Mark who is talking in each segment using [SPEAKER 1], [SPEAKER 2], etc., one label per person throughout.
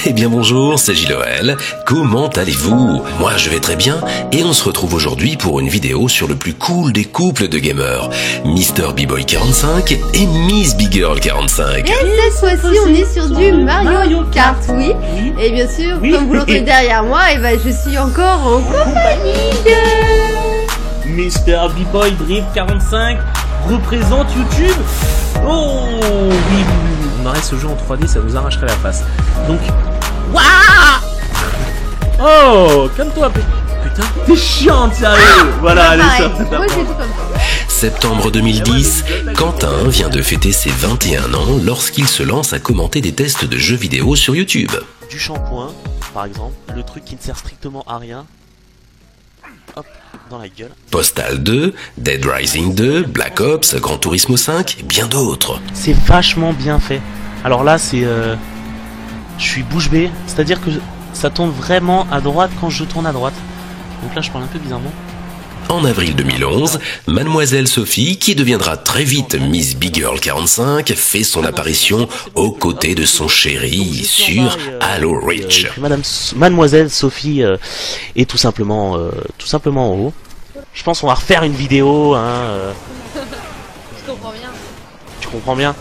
[SPEAKER 1] Eh bien bonjour, c'est Gilles. Comment allez-vous? Moi je vais très bien et on se retrouve aujourd'hui pour une vidéo sur le plus cool des couples de gamers, Mr. B-Boy 45 et Miss B-Girl 45.
[SPEAKER 2] Et cette fois-ci on est sur du Mario Kart, oui. Et bien sûr, comme vous l'entendez derrière moi, et ben je suis encore en compagnie de...
[SPEAKER 3] Mr. B-Boy Drift 45 représente YouTube. Oh oui, on aurait ce jeu en 3D, ça vous arracherait la face. Donc, waouh. Oh, calme-toi, putain, t'es chiant, sérieux. Voilà, allez, ça.
[SPEAKER 2] Moi j'ai tout comme ça.
[SPEAKER 1] Septembre 2010, Quentin vient de fêter ses 21 ans lorsqu'il se lance à commenter des tests de jeux vidéo sur YouTube.
[SPEAKER 3] Du shampoing, par exemple, le truc qui ne sert strictement à rien. Hop, dans la gueule.
[SPEAKER 1] Postal 2, Dead Rising 2, Black Ops, Gran Turismo 5 et bien d'autres.
[SPEAKER 3] C'est vachement bien fait. Alors là, c'est... je suis bouche bée, c'est-à-dire que ça tourne vraiment à droite quand je tourne à droite. Donc là, je parle un peu bizarrement.
[SPEAKER 1] En avril 2011, Mademoiselle Sophie, qui deviendra très vite Miss B-Girl 45, fait son apparition aux côtés de son chéri sur Halo Reach.
[SPEAKER 3] Mademoiselle Sophie est tout simplement en haut. Je pense qu'on va refaire une vidéo.
[SPEAKER 2] Je comprends bien.
[SPEAKER 3] Tu comprends bien?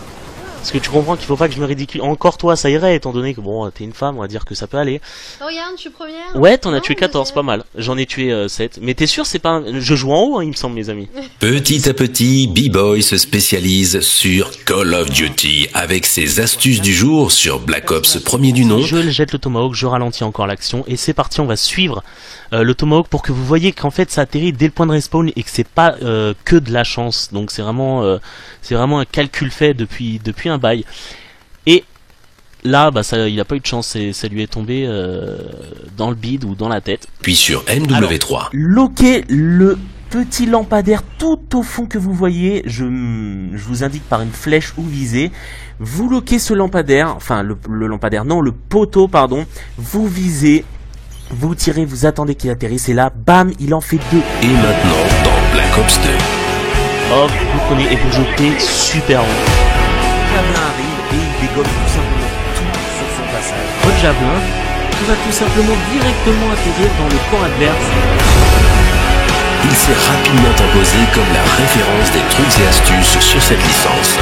[SPEAKER 3] Parce que tu comprends qu'il faut pas que je me ridicule. Encore toi, ça irait, étant donné que bon, t'es une femme, on va dire que ça peut aller.
[SPEAKER 2] Oh, regarde, je suis première.
[SPEAKER 3] Ouais, t'en as tué 14, pas mal. J'en ai tué 7. Mais t'es sûr, c'est pas je joue en haut, hein, il me semble, les amis.
[SPEAKER 1] Petit à petit, B-Boy se spécialise sur Call of Duty avec ses astuces du jour sur Black Ops premier du nom.
[SPEAKER 3] Je jette le tomahawk, je ralentis encore l'action et c'est parti, on va suivre le tomahawk pour que vous voyez qu'en fait ça atterrit dès le point de respawn et que c'est pas que de la chance. Donc c'est vraiment un calcul fait depuis un bail. Et là, bah ça, il a pas eu de chance, ça lui est tombé dans le bide ou dans la tête.
[SPEAKER 1] Puis sur MW3.
[SPEAKER 3] Alors, loquez le petit lampadaire tout au fond que vous voyez, je vous indique par une flèche où viser. Vous loquez ce lampadaire, enfin le lampadaire, non, le poteau, pardon. Vous visez, vous tirez, vous attendez qu'il atterrisse et là, bam, il en fait 2.
[SPEAKER 1] Et maintenant dans Black Ops 2.
[SPEAKER 3] Hop, vous prenez et vous jetez super haut. Le javelin arrive et il dégomme tout simplement tout sur son passage. Votre javelin va tout simplement directement atterrir dans le camp adverse.
[SPEAKER 1] Il s'est rapidement imposé comme la référence des trucs et astuces sur cette licence.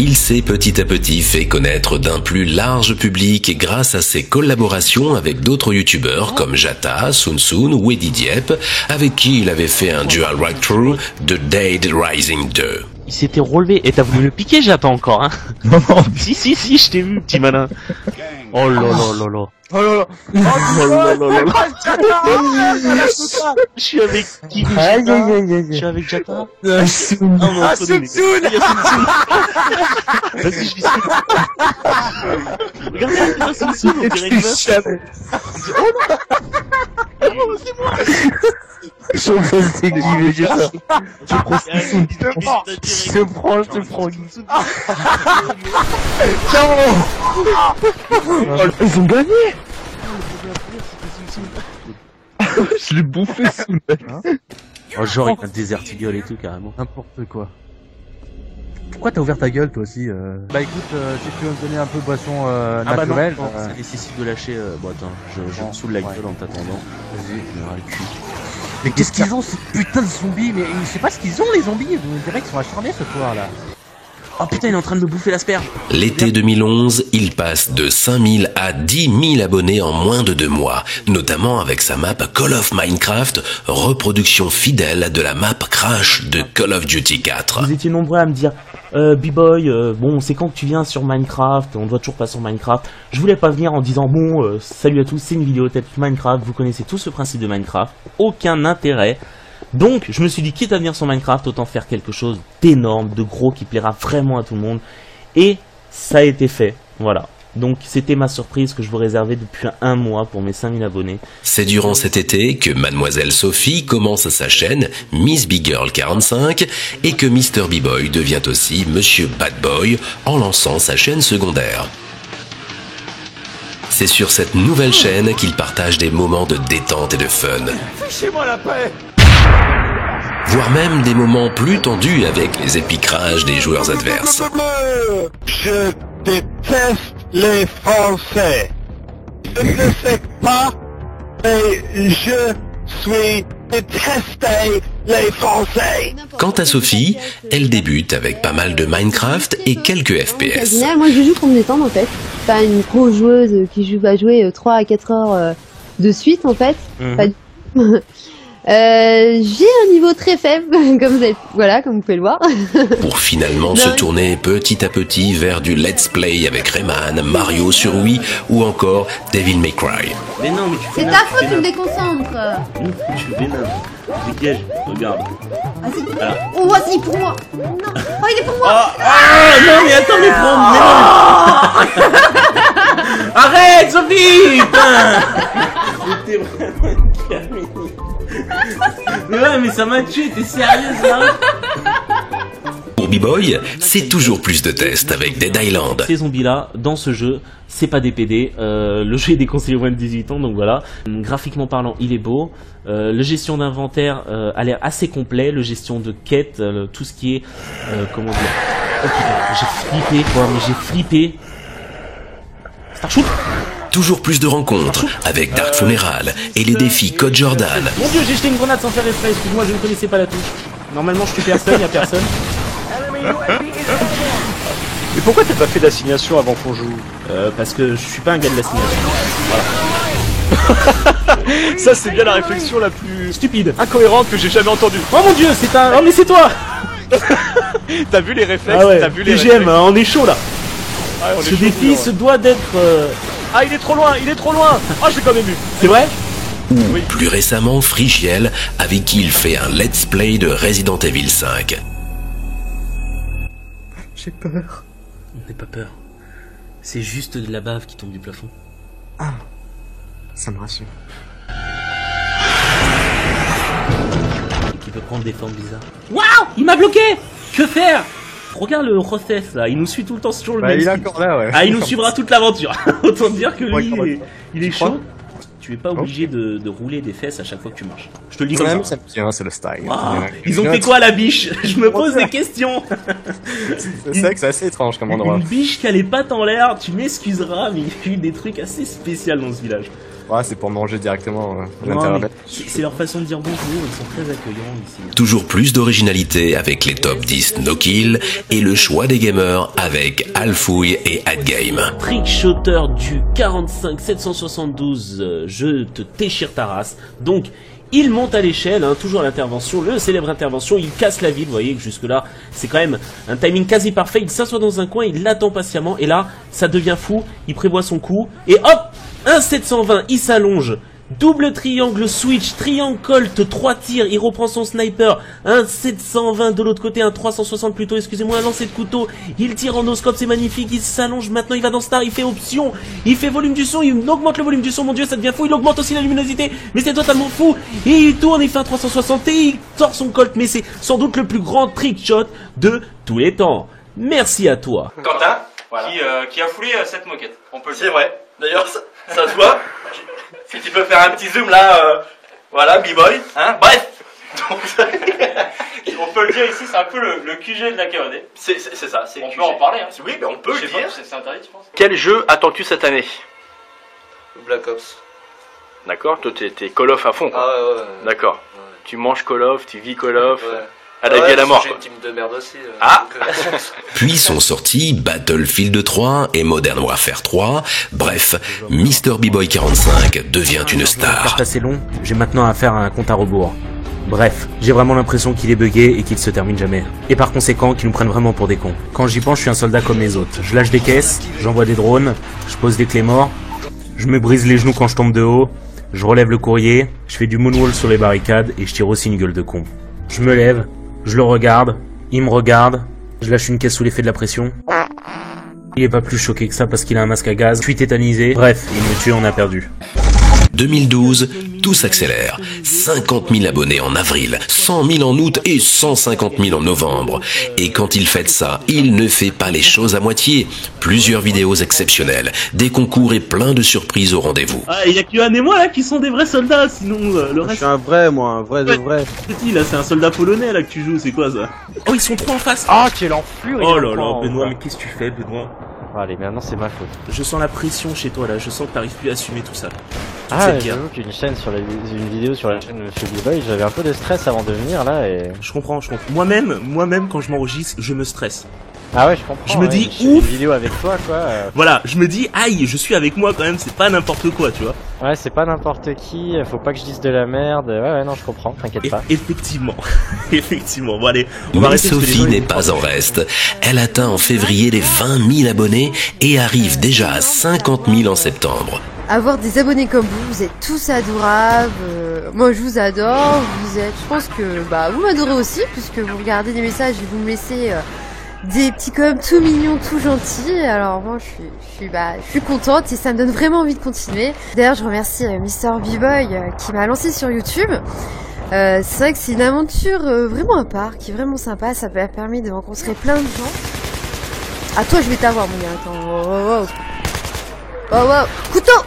[SPEAKER 1] Il s'est petit à petit fait connaître d'un plus large public grâce à ses collaborations avec d'autres youtubeurs comme Jata, Sun ou Eddie Diep, avec qui il avait fait un dual walkthrough de Dead Rising 2.
[SPEAKER 3] Il s'était relevé et t'as voulu le piquer, j'ai pas encore, hein. Non, non. Si, je t'ai vu, petit malin. Oh là là là là.
[SPEAKER 4] Oh là là.
[SPEAKER 3] Oh là là là. Je suis avec qui? Je suis avec Jata.
[SPEAKER 4] Ah, Soun.
[SPEAKER 3] Vas-y, je suis Soun. Regardez, c'est Soun, on dirait une meuf. Oh, c'est moi.
[SPEAKER 4] Je sais qui veut dire ça. Je prends. Ciao. Ils ont gagné. Je l'ai bouffé sous le mec.
[SPEAKER 3] Oh, genre, il a désert gueule et tout, carrément.
[SPEAKER 4] N'importe quoi. Pourquoi t'as ouvert ta gueule toi aussi Bah écoute, si tu veux me donner un peu de boisson naturelle...
[SPEAKER 3] Bah non, ça nécessite de lâcher... Bon attends, je me saoule la gueule en t'attendant. Vas-y, je me râle le cul.
[SPEAKER 4] Mais qu'est-ce qu'ils ont ces putains de zombies? Mais je sais pas ce qu'ils ont les zombies, on dirait qu'ils sont acharnés ce soir là.
[SPEAKER 3] Oh putain, il est en train de me bouffer l'asperge.
[SPEAKER 1] L'été 2011, il passe de 5000 à 10 000 abonnés en moins de 2 mois, notamment avec sa map Call of Minecraft, reproduction fidèle de la map Crash de Call of Duty 4.
[SPEAKER 3] Vous étiez nombreux à me dire B-Boy, bon, c'est quand que tu viens sur Minecraft? On doit toujours pas sur Minecraft. Je voulais pas venir en disant bon, salut à tous, c'est une vidéo tête Minecraft, vous connaissez tous le principe de Minecraft, aucun intérêt. Donc, je me suis dit, quitte à venir sur Minecraft, autant faire quelque chose d'énorme, de gros, qui plaira vraiment à tout le monde. Et ça a été fait, voilà. Donc, c'était ma surprise que je vous réservais depuis un mois pour mes 5000 abonnés.
[SPEAKER 1] C'est durant cet été que Mademoiselle Sophie commence sa chaîne Miss B-Girl 45 et que Mr. B-Boy devient aussi Monsieur Bad Boy en lançant sa chaîne secondaire. C'est sur cette nouvelle chaîne qu'il partage des moments de détente et de fun.
[SPEAKER 4] Fichez-moi la paix.
[SPEAKER 1] voire même des moments plus tendus avec les épicrages des joueurs adverses.
[SPEAKER 5] Je déteste les Français. Je ne sais pas, mais je suis détesté les Français.
[SPEAKER 1] Quant à Sophie, elle débute avec pas mal de Minecraft et quelques FPS.
[SPEAKER 2] Moi je joue pour me détendre en fait. Pas une pro joueuse qui va jouer 3 à 4 heures de suite en fait. Pas du tout. J'ai un niveau très faible, comme vous pouvez le voir.
[SPEAKER 1] Pour finalement se tourner petit à petit vers du let's play avec Rayman, Mario sur Wii ou encore Devil May Cry.
[SPEAKER 3] Mais non, mais tu fais
[SPEAKER 2] C'est ta faute, tu me déconcentres.
[SPEAKER 3] Tu fais n'importe. Dégage, regarde.
[SPEAKER 2] Vas-y. Oh, vas-y, pour moi. Non. Oh, il est pour moi.
[SPEAKER 3] Non, mais attends, mais prends. Non. Arrête, Sophie. C'était vraiment une camille. Mais ouais, mais ça m'a tué, t'es sérieuse là?
[SPEAKER 1] Pour B-Boy, c'est toujours plus de tests avec Dead Island.
[SPEAKER 3] Ces zombies là, dans ce jeu, c'est pas des PD. Le jeu est déconseillé aux moins de 18 ans, donc voilà. Graphiquement parlant, il est beau. Le gestion d'inventaire a l'air assez complet. Le gestion de quête, tout ce qui est... comment dire... Oh putain, j'ai flippé quoi, mais j'ai flippé. Starshoot.
[SPEAKER 1] Toujours plus de rencontres avec Dark Funeral et les défis Code Jordan.
[SPEAKER 3] Mon dieu, j'ai jeté une grenade sans faire exprès, excuse-moi, je ne connaissais pas la touche. Normalement, je tue personne, y'a personne.
[SPEAKER 6] Mais pourquoi t'as pas fait d'assignation avant qu'on joue?
[SPEAKER 3] Parce que je suis pas un gars de l'assignation.
[SPEAKER 6] Voilà. Ça, c'est bien la réflexion la plus
[SPEAKER 3] Stupide,
[SPEAKER 6] incohérente que j'ai jamais entendue.
[SPEAKER 3] Oh mon dieu, c'est un... Oh mais c'est toi.
[SPEAKER 6] T'as vu les réflexes?
[SPEAKER 3] Ah ouais,
[SPEAKER 6] T'as vu les
[SPEAKER 3] TGM,
[SPEAKER 6] réflexes?
[SPEAKER 3] on est chaud là.
[SPEAKER 6] Ouais, on est
[SPEAKER 3] Ce
[SPEAKER 6] chaud,
[SPEAKER 3] défi
[SPEAKER 6] ouais.
[SPEAKER 3] se doit d'être...
[SPEAKER 6] Ah, il est trop loin, il est trop loin. Ah, je l'ai quand même eu.
[SPEAKER 3] C'est vrai?
[SPEAKER 1] Ou plus récemment Frigiel, avec qui il fait un let's play de Resident Evil 5.
[SPEAKER 3] J'ai peur. N'aie pas peur. C'est juste de la bave qui tombe du plafond.
[SPEAKER 7] Ah, ça me rassure.
[SPEAKER 3] Et qui peut prendre des formes bizarres. Waouh! Il m'a bloqué! Que faire? Regarde le Rothès là, il nous suit tout le temps sur le même
[SPEAKER 7] Il est
[SPEAKER 3] site.
[SPEAKER 7] encore là, ouais.
[SPEAKER 3] Ah, il nous suivra toute l'aventure. Autant dire que lui,
[SPEAKER 7] Ouais,
[SPEAKER 3] il est
[SPEAKER 7] crois
[SPEAKER 3] chaud. Tu es pas obligé de rouler des fesses à chaque fois que tu marches. Je te le dis
[SPEAKER 7] Quand
[SPEAKER 3] comme
[SPEAKER 7] même,
[SPEAKER 3] ça.
[SPEAKER 7] ça me tient, c'est le style.
[SPEAKER 3] Waouh, ils ont fait quoi la biche? Je me pose des questions.
[SPEAKER 7] C'est vrai que c'est assez étrange comme endroit.
[SPEAKER 3] Une biche qui a les pattes en l'air, tu m'excuseras, mais il y a eu des trucs assez spéciaux dans ce village.
[SPEAKER 7] Ouais, c'est pour manger directement à
[SPEAKER 3] Non,
[SPEAKER 7] l'intérieur.
[SPEAKER 3] mais c'est leur façon de dire bonjour, ils sont très accueillants ici.
[SPEAKER 1] Toujours plus d'originalité avec les top 10 no kill et le choix des gamers avec Alfouille et Adgame.
[SPEAKER 3] Trickshotter du 45 772, je te déchire ta race. Donc, il monte à l'échelle, hein, toujours l'intervention, le célèbre intervention, il casse la ville, vous voyez que jusque là, c'est quand même un timing quasi parfait, il s'assoit dans un coin, il l'attend patiemment, et là, ça devient fou, il prévoit son coup, et hop, un 720, il s'allonge, double triangle switch, triangle colt, 3 tirs, il reprend son sniper, un 720 de l'autre côté, un 360 plutôt, excusez-moi, un lancer de couteau, il tire en no-scope, c'est magnifique, il s'allonge, maintenant il va dans Star, il fait option, il fait volume du son, il augmente le volume du son, mon dieu, ça devient fou, il augmente aussi la luminosité, mais c'est totalement fou, et il tourne, il fait un 360 et il tord son colt, mais c'est sans doute le plus grand trick shot de tous les temps. Merci à toi.
[SPEAKER 8] Quentin, voilà. Qui a foulé cette moquette. On peut le dire. C'est vrai. D'ailleurs, ça se voit. Si tu peux faire un petit zoom là, voilà, B-Boy. Hein, bref. Donc, on peut le dire ici, c'est un peu le QG de la KOD. C'est ça. On peut en parler. Hein. Oui, mais on peut le dire. C'est interdit, tu penses? Quel jeu attends-tu cette année?
[SPEAKER 9] Black Ops.
[SPEAKER 8] D'accord. Toi, t'es Call of à fond. Quoi.
[SPEAKER 9] Ah ouais.
[SPEAKER 8] D'accord.
[SPEAKER 9] Ouais.
[SPEAKER 8] Tu manges Call of, tu vis Call of.
[SPEAKER 9] Ouais.
[SPEAKER 8] À la vie à la mort.
[SPEAKER 9] J'ai une team de merde aussi.
[SPEAKER 8] Ah.
[SPEAKER 1] Puis sont sortis Battlefield 3 et Modern Warfare 3. Bref, Mr. B-Boy 45 devient une star.
[SPEAKER 3] Assez long, j'ai maintenant à faire un compte à rebours. Bref, j'ai vraiment l'impression qu'il est buggé et qu'il se termine jamais. Et par conséquent, qu'ils nous prennent vraiment pour des cons. Quand j'y pense, je suis un soldat comme les autres. Je lâche des caisses, j'envoie des drones, je pose des clés morts, je me brise les genoux quand je tombe de haut, je relève le courrier, je fais du moonwall sur les barricades et je tire aussi une gueule de con. Je me lève, je le regarde, il me regarde, je lâche une caisse sous l'effet de la pression. Il est pas plus choqué que ça parce qu'il a un masque à gaz, je suis tétanisé, bref, il me tue, on a perdu.
[SPEAKER 1] 2012, tout s'accélère. 50 000 abonnés en avril, 100 000 en août et 150 000 en novembre. Et quand il fête ça, il ne fait pas les choses à moitié. Plusieurs vidéos exceptionnelles, des concours et plein de surprises au rendez-vous.
[SPEAKER 3] Ah, il y a que Yohan et moi là qui sont des vrais soldats, sinon le reste...
[SPEAKER 4] Je suis un vrai, moi, un vrai de vrai.
[SPEAKER 3] Petit là, c'est un soldat polonais là que tu joues, c'est quoi ça? Oh, ils sont trois en face.
[SPEAKER 4] Ah, quel enflure.
[SPEAKER 3] Oh là là, Benoît, mais qu'est-ce que tu fais, Benoît?
[SPEAKER 4] Allez, maintenant c'est ma faute.
[SPEAKER 3] Je sens la pression chez toi là, je sens que t'arrives plus à assumer tout ça.
[SPEAKER 4] J'avoue qu'une chaîne sur une vidéo sur la chaîne de Monsieur B-Boy, j'avais un peu de stress avant de venir là et...
[SPEAKER 3] Je comprends. Moi-même quand je m'enregistre, je me stresse.
[SPEAKER 4] Ah ouais, je comprends.
[SPEAKER 3] Je me dis,
[SPEAKER 4] une vidéo avec toi, quoi.
[SPEAKER 3] Voilà, je me dis, aïe, je suis avec moi quand même, c'est pas n'importe quoi, tu vois.
[SPEAKER 4] Ouais, c'est pas n'importe qui, faut pas que je dise de la merde. Ouais, non, je comprends, t'inquiète pas.
[SPEAKER 3] Effectivement, effectivement. Bon, allez, on
[SPEAKER 1] Mais
[SPEAKER 3] va arrêter.
[SPEAKER 1] Sophie n'est pas en reste. Elle atteint en février les 20 000 abonnés et arrive déjà à 50 000 en septembre.
[SPEAKER 2] Avoir des abonnés comme vous êtes tous adorables. Moi, je vous adore. Je pense que vous m'adorez aussi, puisque vous regardez des messages et vous me laissez des petits comme tout mignons, tout gentils. Alors moi, je suis contente et ça me donne vraiment envie de continuer. D'ailleurs, je remercie Mister B-Boy qui m'a lancé sur YouTube. C'est vrai que c'est une aventure vraiment à part, qui est vraiment sympa. Ça m'a permis de rencontrer plein de gens. Ah, toi, je vais t'avoir, mon gars. Attends. Oh, couteau!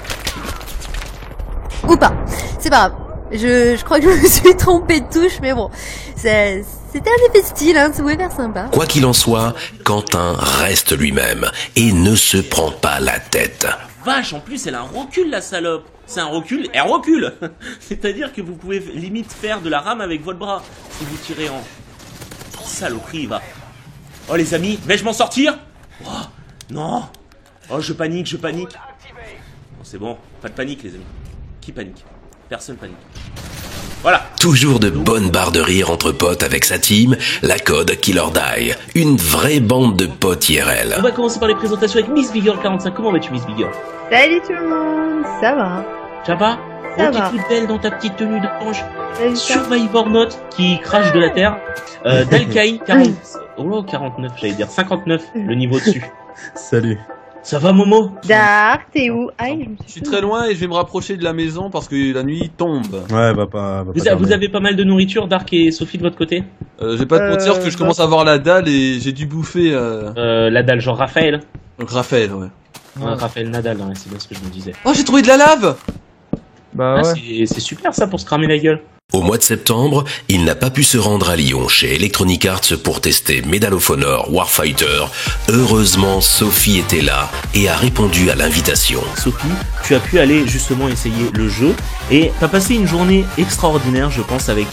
[SPEAKER 2] Ou pas. C'est pas grave. Je crois que je me suis trompée de touche, mais bon. C'était un effet style, hein, ça pouvait faire sympa.
[SPEAKER 1] Quoi qu'il en soit, Quentin reste lui-même et ne se prend pas la tête.
[SPEAKER 3] Vache, en plus, elle a un recul, la salope. C'est un recul, elle recule. C'est-à-dire que vous pouvez limite faire de la rame avec votre bras si vous tirez en... Saloperie, va. Oh, les amis, vais-je m'en sortir? Oh, non. Oh, je panique. Bon, c'est bon, pas de panique, les amis. Qui panique? Personne panique. Voilà.
[SPEAKER 1] Toujours de bonnes barres de rire entre potes avec sa team, la Code Killer Die. Une vraie bande de potes IRL.
[SPEAKER 3] On va commencer par les présentations avec Miss Big Girl 45. Comment vas-tu, Miss Big Girl?
[SPEAKER 2] Salut tout le monde, ça va?
[SPEAKER 3] Ça va?
[SPEAKER 2] Ça
[SPEAKER 3] va.
[SPEAKER 2] Va.
[SPEAKER 3] T'es toute belle dans ta petite tenue d'ange. Survivor Note qui crache de la terre. Dalkai 40... Oh, 49, j'allais dire 59, le niveau dessus.
[SPEAKER 10] Salut.
[SPEAKER 3] Ça va, Momo?
[SPEAKER 2] Dark, t'es où?
[SPEAKER 10] Je suis très loin et je vais me rapprocher de la maison parce que la nuit tombe.
[SPEAKER 4] Ouais, va pas
[SPEAKER 3] Vous avez pas mal de nourriture, Dark et Sophie, de votre côté?
[SPEAKER 10] Je vais pas te mentir que je commence à avoir la dalle et j'ai dû bouffer...
[SPEAKER 3] La dalle, genre Raphaël?
[SPEAKER 10] Donc Raphaël, ouais.
[SPEAKER 3] Raphaël Nadal, ouais, c'est bien ce que je me disais.
[SPEAKER 10] Oh, j'ai trouvé de la lave!
[SPEAKER 4] Bah ouais.
[SPEAKER 3] C'est super ça pour se cramer la gueule.
[SPEAKER 1] Au mois de septembre, il n'a pas pu se rendre à Lyon chez Electronic Arts pour tester Medal of Honor Warfighter. Heureusement, Sophie était là et a répondu à l'invitation.
[SPEAKER 3] Sophie, tu as pu aller justement essayer le jeu et t'as passé une journée extraordinaire, je pense, avec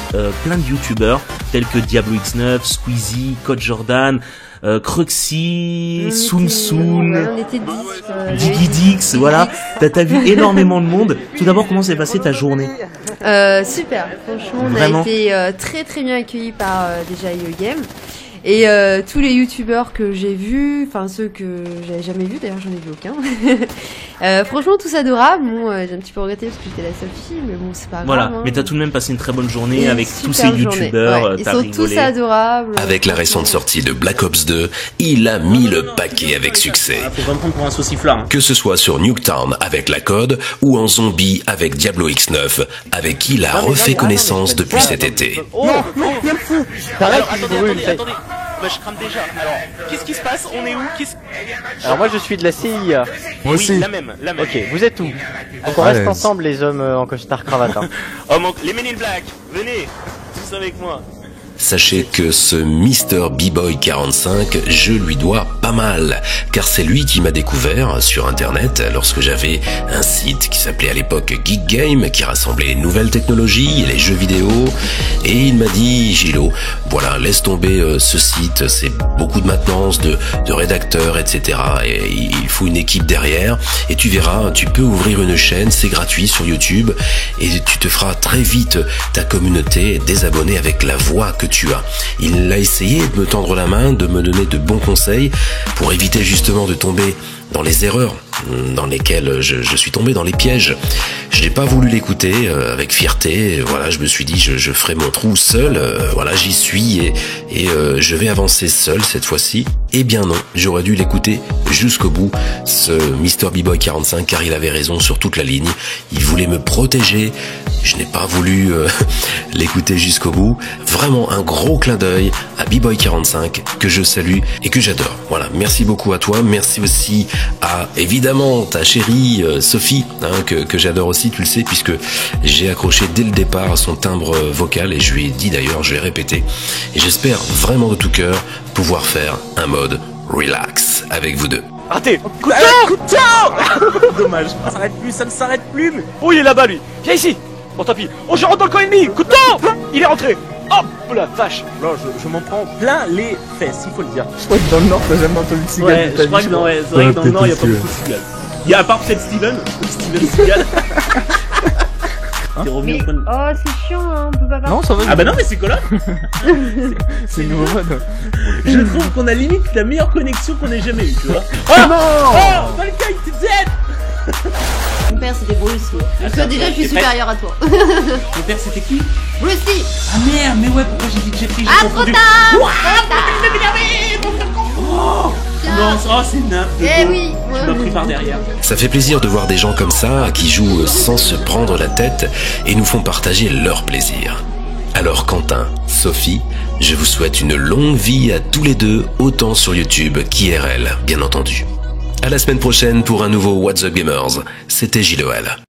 [SPEAKER 3] plein de youtubeurs tels que Diablo X9, Squeezie, Code Jordan, Cruxy, Soon Soon, Digidix, voilà. T'as vu énormément de monde. Tout d'abord, comment s'est passée ta journée?
[SPEAKER 2] Super, franchement,
[SPEAKER 3] Vraiment
[SPEAKER 2] on a été très bien accueillis par déjà IE Game. Et tous les youtubeurs que j'ai vus, enfin ceux que j'avais jamais vus, d'ailleurs j'en ai vu aucun. Franchement tous adorables. Bon, j'ai un petit peu regretté parce que j'étais la seule fille, mais bon c'est pas
[SPEAKER 3] voilà.
[SPEAKER 2] grave. Hein.
[SPEAKER 3] Mais t'as tout de même passé une très bonne journée
[SPEAKER 2] Et
[SPEAKER 3] avec tous ces youtubeurs.
[SPEAKER 2] Ouais. Ils sont tous adorables.
[SPEAKER 1] Avec la récente sortie de Black Ops 2, il a mis le paquet avec succès.
[SPEAKER 3] Faut pas me prendre pour un sauciflard. Hein.
[SPEAKER 1] Que ce soit sur Nuketown avec la Code ou en zombie avec Diablo X9, avec qui il a refait connaissance depuis cet été.
[SPEAKER 4] Oh, non, viens me fou. T'arrêtes,
[SPEAKER 6] Attendez. Bah, je crame déjà. Alors, qu'est-ce qui se passe? On est où?
[SPEAKER 4] Alors moi je suis de la CIA.
[SPEAKER 6] Moi aussi. La même.
[SPEAKER 4] Ok, vous êtes où? Donc on reste ensemble les hommes en costard cravate. Hein.
[SPEAKER 6] Oh, les Men in Black, venez, tous avec moi.
[SPEAKER 1] Sachez que ce Mr. B-Boy 45, je lui dois pas mal, car c'est lui qui m'a découvert sur internet lorsque j'avais un site qui s'appelait à l'époque Geek Game, qui rassemblait les nouvelles technologies et les jeux vidéo, et il m'a dit, Gilo, voilà, laisse tomber ce site, c'est beaucoup de maintenance, de rédacteurs, etc. Et il faut une équipe derrière, et tu verras, tu peux ouvrir une chaîne, c'est gratuit sur YouTube, et tu te feras très vite ta communauté, des abonnés avec la voix que tu as. Il a essayé de me tendre la main, de me donner de bons conseils pour éviter justement de tomber dans les erreurs dans lesquelles je suis tombé, dans les pièges. Je n'ai pas voulu l'écouter avec fierté. Voilà, je me suis dit je ferai mon trou seul. Voilà, j'y suis et je vais avancer seul cette fois-ci. Eh bien non, j'aurais dû l'écouter jusqu'au bout, ce Mr. B-Boy 45, car il avait raison sur toute la ligne. Il voulait me protéger. Je n'ai pas voulu l'écouter jusqu'au bout. Vraiment un gros clin d'œil à B-Boy 45 que je salue et que j'adore. Voilà, merci beaucoup à toi. Merci aussi à, évidemment, ta chérie Sophie, hein, que j'adore aussi, tu le sais, puisque j'ai accroché dès le départ à son timbre vocal et je lui ai dit d'ailleurs, je l'ai répété. Et j'espère vraiment de tout cœur pouvoir faire un mode relax avec vous deux.
[SPEAKER 3] Raté. Couteau. Dommage, ça ne s'arrête plus. Mais... Oh, il est là-bas, lui. Viens ici. Bon, tant pis. Oh, je rentre dans le camp ennemi. Couteau. Il est rentré. Hop, oh la vache. Là, je m'en prends plein les fesses, il faut le dire.
[SPEAKER 4] Je crois que dans le Nord, t'as jamais entendu de cigale.
[SPEAKER 3] Ouais, je crois que, ouais, c'est vrai que dans le Nord, il n'y a pas beaucoup de cigales. Il y a à part peut-être Steven Seagal.
[SPEAKER 2] Mais, oh, c'est chiant, hein, on peut pas parler.
[SPEAKER 4] Non, ça va.
[SPEAKER 3] Ah bah non, mais c'est Colin.
[SPEAKER 4] C'est une nouveau mode.
[SPEAKER 3] Je trouve qu'on a limite la meilleure connexion qu'on ait jamais eue, tu vois. Oh non. Oh, Valkyrie, t'es dead.
[SPEAKER 2] Mon père c'était Bruce Lee. Toi déjà je suis supérieur à toi.
[SPEAKER 3] Mon père c'était qui?
[SPEAKER 2] Bruce Lee.
[SPEAKER 3] Ah merde, mais ouais, pourquoi j'ai dit que j'ai pris?
[SPEAKER 2] Ah, trop tard.
[SPEAKER 3] Oh non, oh, c'est n'importe quoi.
[SPEAKER 2] Eh oui.
[SPEAKER 3] Tu m'as pris par derrière.
[SPEAKER 1] Ça fait plaisir de voir des gens comme ça, qui jouent sans se prendre la tête et nous font partager leur plaisir. Alors Quentin, Sophie, je vous souhaite une longue vie à tous les deux, autant sur YouTube qu'IRL, bien entendu. À la semaine prochaine pour un nouveau What's Up Gamers. C'était Gilles.